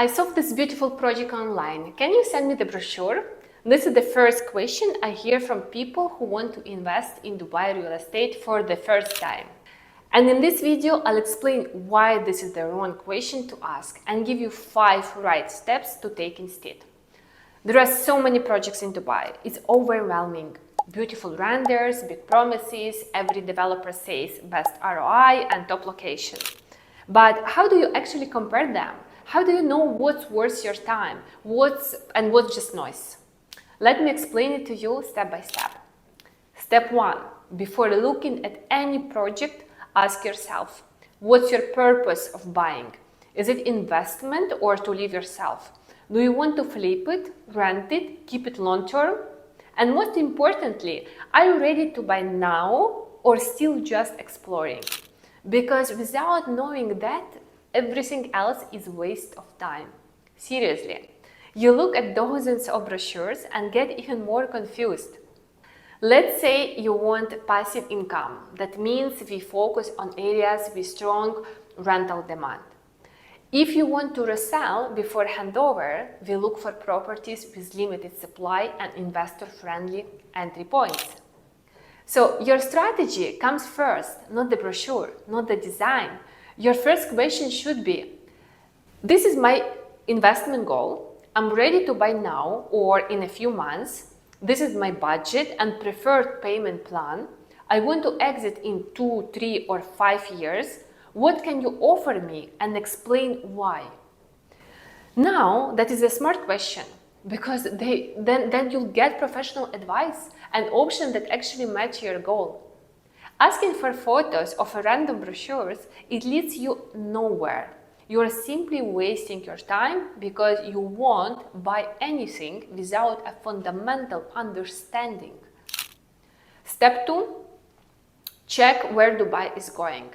I saw this beautiful project online. Can you send me the brochure? This is the first question I hear from people who want to invest in Dubai real estate for the first time. And in this video, I'll explain why this is the wrong question to ask and give you 5 right steps to take instead. There are so many projects in Dubai. It's overwhelming. Beautiful renders, big promises, every developer says best ROI and top location. But how do you actually compare them? How do you know what's worth your time? What's just noise? Let me explain it to you step by step. Step 1. Before looking at any project, ask yourself, what's your purpose of buying? Is it investment or to live yourself? Do you want to flip it, rent it, keep it long term? And most importantly, are you ready to buy now or still just exploring? Because without knowing that, everything else is waste of time. Seriously. You look at dozens of brochures and get even more confused. Let's say you want passive income. That means we focus on areas with strong rental demand. If you want to resell before handover, we look for properties with limited supply and investor-friendly entry points. So your strategy comes first, not the brochure, not the design. Your first question should be, this is my investment goal. I'm ready to buy now or in a few months. This is my budget and preferred payment plan. I want to exit in 2, 3 or 5 years. What can you offer me and explain why? Now, that is a smart question because then you'll get professional advice and options that actually match your goal. Asking for photos of random brochures, it leads you nowhere. You are simply wasting your time because you won't buy anything without a fundamental understanding. Step 2, check where Dubai is going.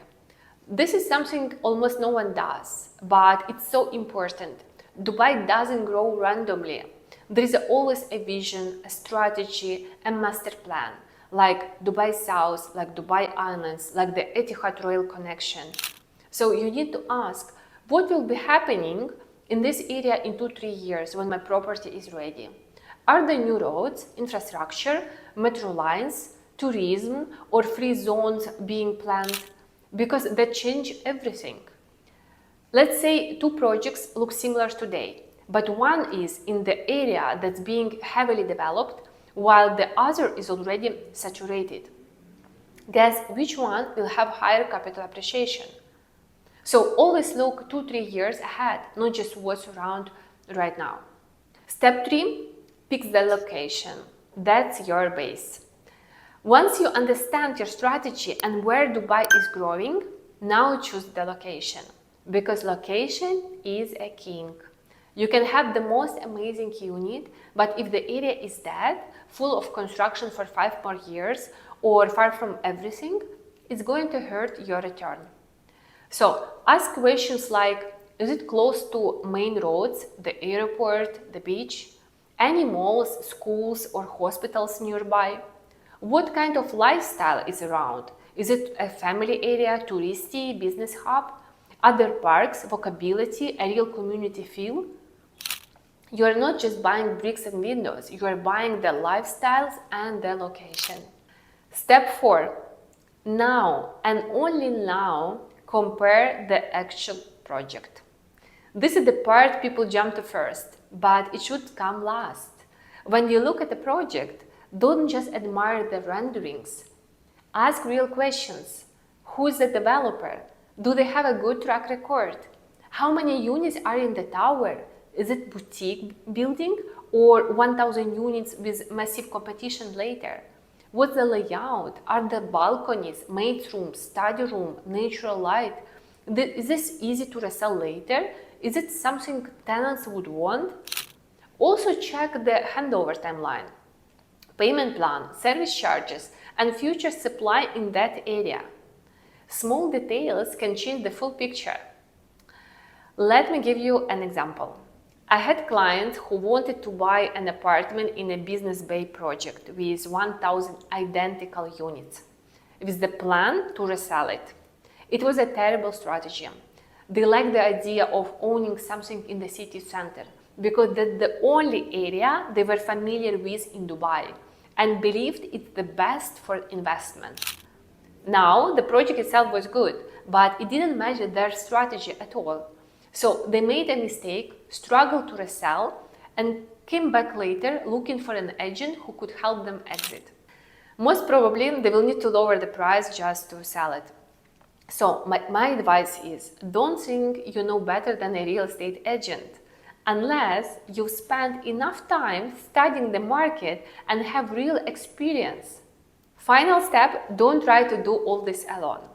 This is something almost no one does, but it's so important. Dubai doesn't grow randomly. There is always a vision, a strategy, a master plan, like Dubai South, like Dubai Islands, like the Etihad Royal Connection. So you need to ask, what will be happening in this area in 2-3 years when my property is ready? Are there new roads, infrastructure, metro lines, tourism, or free zones being planned? Because that change everything. Let's say 2 projects look similar today, but one is in the area that's being heavily developed, while the other is already saturated. Guess which one will have higher capital appreciation? So always look 2-3 years ahead, not just what's around right now. Step 3, pick the location. That's your base. Once you understand your strategy and where Dubai is growing, now choose the location. Because location is a king. You can have the most amazing unit, but if the area is dead, full of construction for 5 more years, or far from everything, it's going to hurt your return. So ask questions like, is it close to main roads, the airport, the beach, any malls, schools or hospitals nearby? What kind of lifestyle is around? Is it a family area, touristy, business hub? Other parks, walkability, a real community feel? You are not just buying bricks and windows, you are buying the lifestyles and the location. Step 4. Now and only now, compare the actual project. This is the part people jump to first, but it should come last. When you look at a project, don't just admire the renderings. Ask real questions. Who is the developer? Do they have a good track record? How many units are in the tower? Is it boutique building or 1,000 units with massive competition later? What's the layout? Are the balconies, maid rooms, study room, natural light? Is this easy to resell later? Is it something tenants would want? Also check the handover timeline, payment plan, service charges, and future supply in that area. Small details can change the full picture. Let me give you an example. I had clients who wanted to buy an apartment in a Business Bay project with 1,000 identical units, with the plan to resell it. It was a terrible strategy. They like the idea of owning something in the city center because that's the only area they were familiar with in Dubai and believed it's the best for investment. Now, the project itself was good, but it didn't match their strategy at all. So they made a mistake, struggled to resell, and came back later looking for an agent who could help them exit. Most probably, they will need to lower the price just to sell it. So my advice is, don't think you know better than a real estate agent unless you spend enough time studying the market and have real experience. Final step, don't try to do all this alone.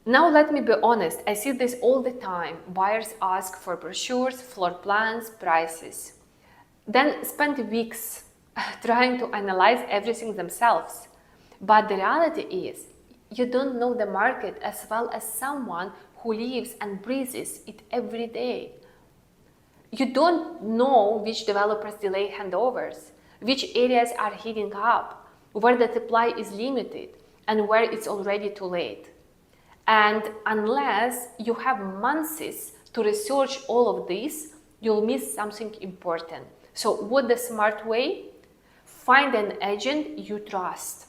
Now let me be honest, I see this all the time. Buyers ask for brochures, floor plans, prices. Then spend weeks trying to analyze everything themselves. But the reality is, you don't know the market as well as someone who lives and breathes it every day. You don't know which developers delay handovers, which areas are heating up, where the supply is limited, and where it's already too late. And unless you have months to research all of this, you'll miss something important. So what's the smart way? Find an agent you trust.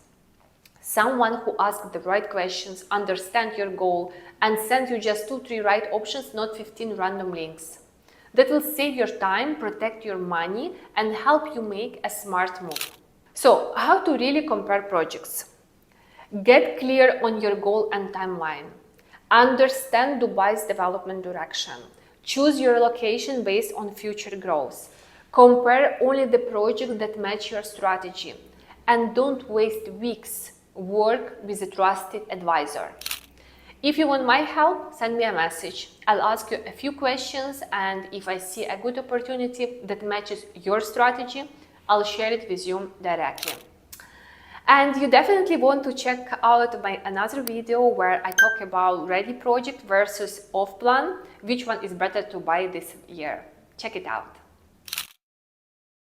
Someone who asks the right questions, understands your goal, and sends you just 2-3 right options, not 15 random links. That will save your time, protect your money, and help you make a smart move. So, how to really compare projects? Get clear on your goal and timeline. Understand Dubai's development direction. Choose your location based on future growth. Compare only the projects that match your strategy. And don't waste weeks. Work with a trusted advisor. If you want my help, send me a message. I'll ask you a few questions, and if I see a good opportunity that matches your strategy, I'll share it with you directly. And you definitely want to check out my another video where I talk about ready project versus off plan, which one is better to buy this year. Check it out.